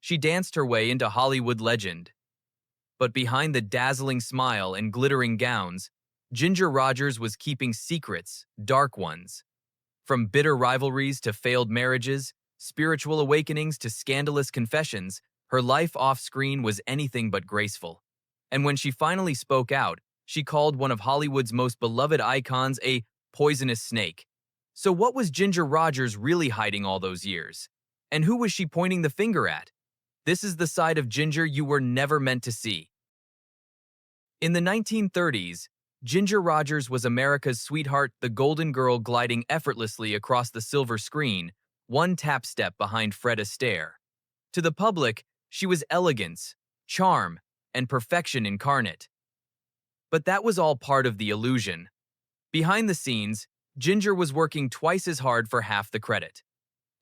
she danced her way into Hollywood legend. But behind the dazzling smile and glittering gowns, Ginger Rogers was keeping secrets, dark ones. From bitter rivalries to failed marriages, spiritual awakenings to scandalous confessions, her life off-screen was anything but graceful. And when she finally spoke out, she called one of Hollywood's most beloved icons a poisonous snake. So what was Ginger Rogers really hiding all those years? And who was she pointing the finger at? This is the side of Ginger you were never meant to see. In the 1930s, Ginger Rogers was America's sweetheart, the golden girl gliding effortlessly across the silver screen, one tap step behind Fred Astaire. To the public, she was elegance, charm, and perfection incarnate. But that was all part of the illusion. Behind the scenes, Ginger was working twice as hard for half the credit.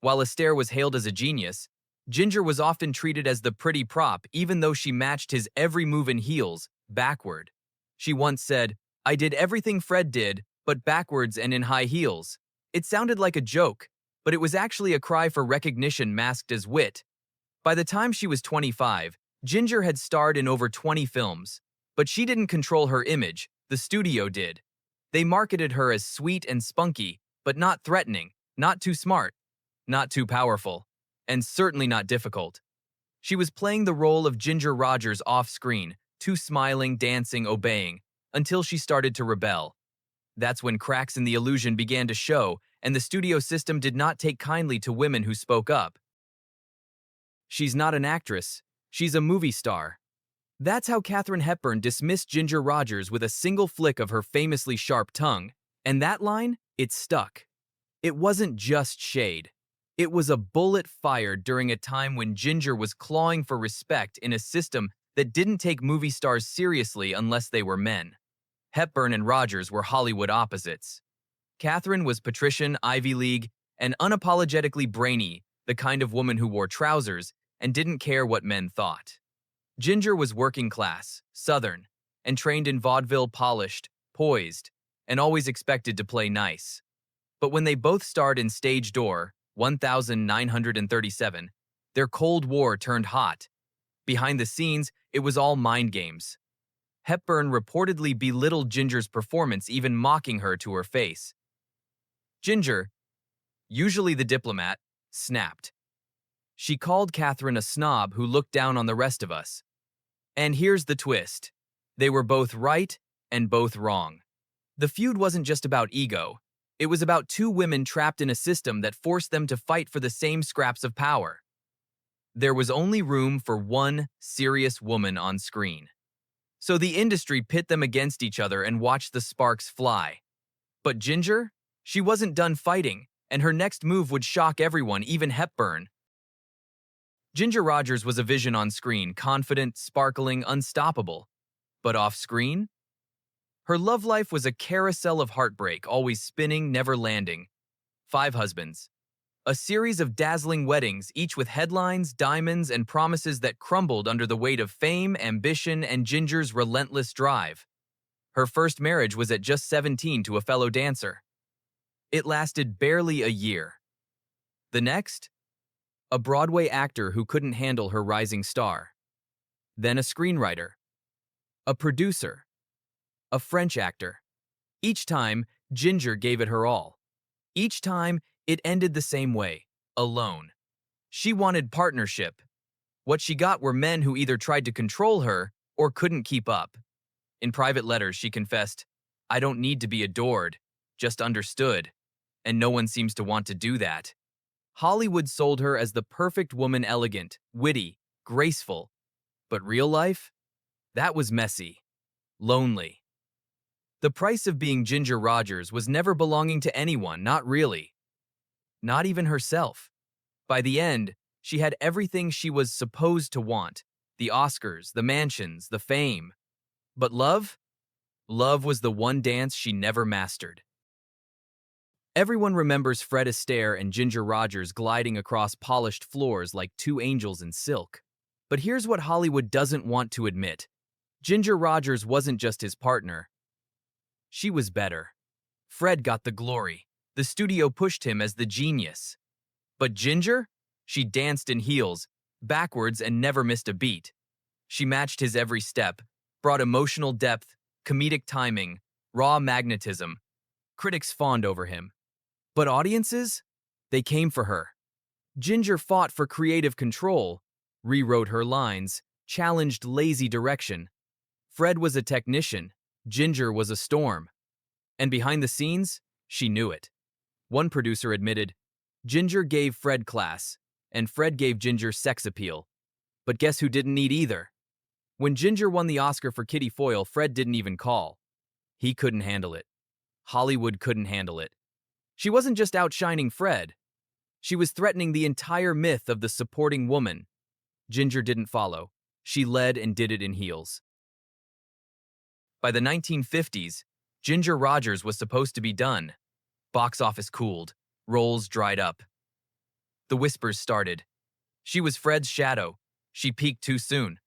While Astaire was hailed as a genius, Ginger was often treated as the pretty prop even though she matched his every move in heels, backward. She once said, "I did everything Fred did, but backwards and in high heels." It sounded like a joke, but it was actually a cry for recognition masked as wit. By the time she was 25, Ginger had starred in over 20 films. But she didn't control her image, the studio did. They marketed her as sweet and spunky, but not threatening, not too smart, not too powerful, and certainly not difficult. She was playing the role of Ginger Rogers off-screen, too smiling, dancing, obeying, until she started to rebel. That's when cracks in the illusion began to show, and the studio system did not take kindly to women who spoke up. "She's not an actress, she's a movie star." That's how Katharine Hepburn dismissed Ginger Rogers with a single flick of her famously sharp tongue. And that line, it stuck. It wasn't just shade. It was a bullet fired during a time when Ginger was clawing for respect in a system that didn't take movie stars seriously unless they were men. Hepburn and Rogers were Hollywood opposites. Katharine was patrician, Ivy League, and unapologetically brainy, the kind of woman who wore trousers and didn't care what men thought. Ginger was working class, Southern, and trained in vaudeville, polished, poised, and always expected to play nice. But when they both starred in Stage Door, 1937, their Cold War turned hot. Behind the scenes, it was all mind games. Hepburn reportedly belittled Ginger's performance, even mocking her to her face. Ginger, usually the diplomat, snapped. She called Katharine a snob who looked down on the rest of us. And here's the twist. They were both right and both wrong. The feud wasn't just about ego. It was about two women trapped in a system that forced them to fight for the same scraps of power. There was only room for one serious woman on screen. So the industry pit them against each other and watched the sparks fly. But Ginger? She wasn't done fighting, and her next move would shock everyone, even Hepburn. Ginger Rogers was a vision on screen, confident, sparkling, unstoppable. But off-screen? Her love life was a carousel of heartbreak, always spinning, never landing. 5 husbands. A series of dazzling weddings, each with headlines, diamonds, and promises that crumbled under the weight of fame, ambition, and Ginger's relentless drive. Her first marriage was at just 17 to a fellow dancer. It lasted barely a year. The next? A Broadway actor who couldn't handle her rising star. Then a screenwriter. A producer. A French actor. Each time, Ginger gave it her all. Each time, it ended the same way, alone. She wanted partnership. What she got were men who either tried to control her or couldn't keep up. In private letters, she confessed, "I don't need to be adored, just understood, and no one seems to want to do that." Hollywood sold her as the perfect woman, elegant, witty, graceful. But real life? That was messy. Lonely. The price of being Ginger Rogers was never belonging to anyone, not really. Not even herself. By the end, she had everything she was supposed to want. The Oscars, the mansions, the fame. But love? Love was the one dance she never mastered. Everyone remembers Fred Astaire and Ginger Rogers gliding across polished floors like two angels in silk. But here's what Hollywood doesn't want to admit. Ginger Rogers wasn't just his partner. She was better. Fred got the glory. The studio pushed him as the genius. But Ginger? She danced in heels, backwards, and never missed a beat. She matched his every step, brought emotional depth, comedic timing, raw magnetism. Critics fawned over him. But audiences? They came for her. Ginger fought for creative control, rewrote her lines, challenged lazy direction. Fred was a technician, Ginger was a storm. And behind the scenes, she knew it. One producer admitted, Ginger gave Fred class, and Fred gave Ginger sex appeal. But guess who didn't need either? When Ginger won the Oscar for Kitty Foyle, Fred didn't even call. He couldn't handle it. Hollywood couldn't handle it. She wasn't just outshining Fred. She was threatening the entire myth of the supporting woman. Ginger didn't follow. She led and did it in heels. By the 1950s, Ginger Rogers was supposed to be done. Box office cooled. Roles dried up. The whispers started. She was Fred's shadow. She peaked too soon.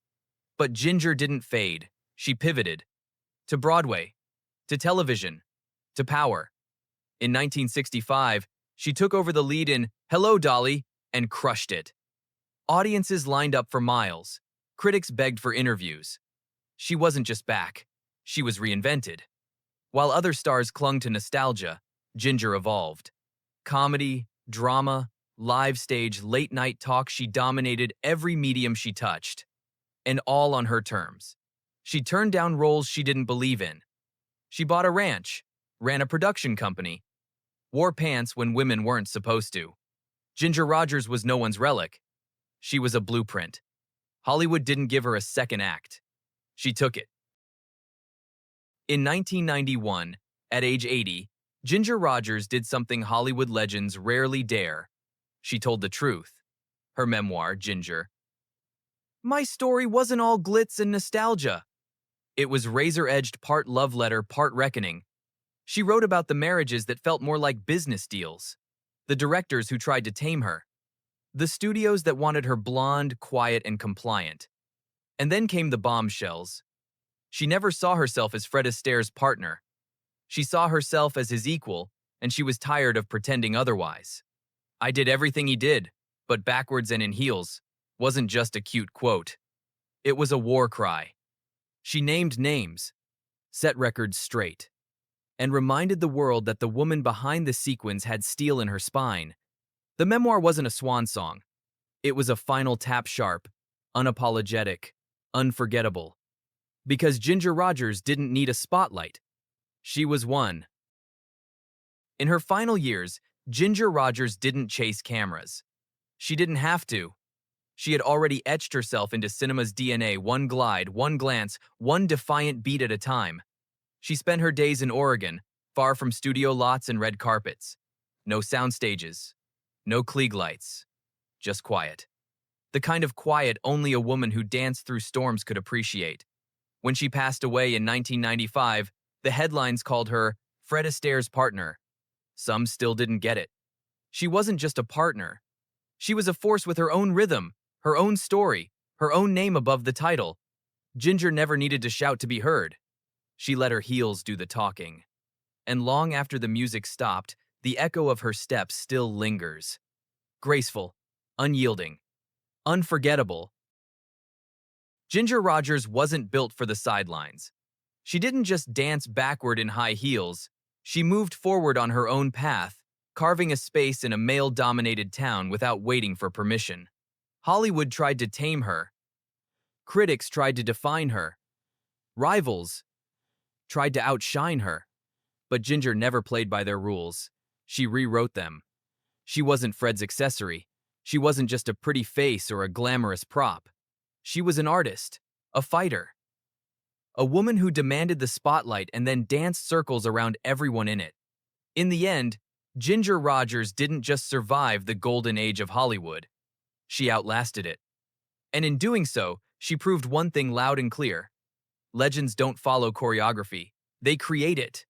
But Ginger didn't fade. She pivoted. To Broadway. To television. To power. In 1965, she took over the lead in Hello, Dolly, and crushed it. Audiences lined up for miles. Critics begged for interviews. She wasn't just back. She was reinvented. While other stars clung to nostalgia, Ginger evolved. Comedy, drama, live stage, late-night talk, she dominated every medium she touched. And all on her terms. She turned down roles she didn't believe in. She bought a ranch, ran a production company, wore pants when women weren't supposed to. Ginger Rogers was no one's relic. She was a blueprint. Hollywood didn't give her a second act. She took it. In 1991, at age 80, Ginger Rogers did something Hollywood legends rarely dare. She told the truth. Her memoir, Ginger. My story wasn't all glitz and nostalgia. It was razor-edged, part love letter, part reckoning. She wrote about the marriages that felt more like business deals, the directors who tried to tame her, the studios that wanted her blonde, quiet, and compliant. And then came the bombshells. She never saw herself as Fred Astaire's partner. She saw herself as his equal, and she was tired of pretending otherwise. I did everything he did, but backwards and in heels, wasn't just a cute quote. It was a war cry. She named names, set records straight, and reminded the world that the woman behind the sequins had steel in her spine. The memoir wasn't a swan song. It was a final tap sharp, unapologetic, unforgettable. Because Ginger Rogers didn't need a spotlight. She was one. In her final years, Ginger Rogers didn't chase cameras. She didn't have to. She had already etched herself into cinema's DNA, one glide, one glance, one defiant beat at a time. She spent her days in Oregon, far from studio lots and red carpets. No sound stages, no Klieg lights, just quiet. The kind of quiet only a woman who danced through storms could appreciate. When she passed away in 1995, the headlines called her Fred Astaire's partner. Some still didn't get it. She wasn't just a partner. She was a force with her own rhythm, her own story, her own name above the title. Ginger never needed to shout to be heard. She let her heels do the talking. And long after the music stopped, the echo of her steps still lingers. Graceful, unyielding, unforgettable. Ginger Rogers wasn't built for the sidelines. She didn't just dance backward in high heels. She moved forward on her own path, carving a space in a male-dominated town without waiting for permission. Hollywood tried to tame her. Critics tried to define her. Rivals tried to outshine her. But Ginger never played by their rules. She rewrote them. She wasn't Fred's accessory. She wasn't just a pretty face or a glamorous prop. She was an artist, a fighter. A woman who demanded the spotlight and then danced circles around everyone in it. In the end, Ginger Rogers didn't just survive the golden age of Hollywood. She outlasted it. And in doing so, she proved one thing loud and clear. Legends don't follow choreography. They create it.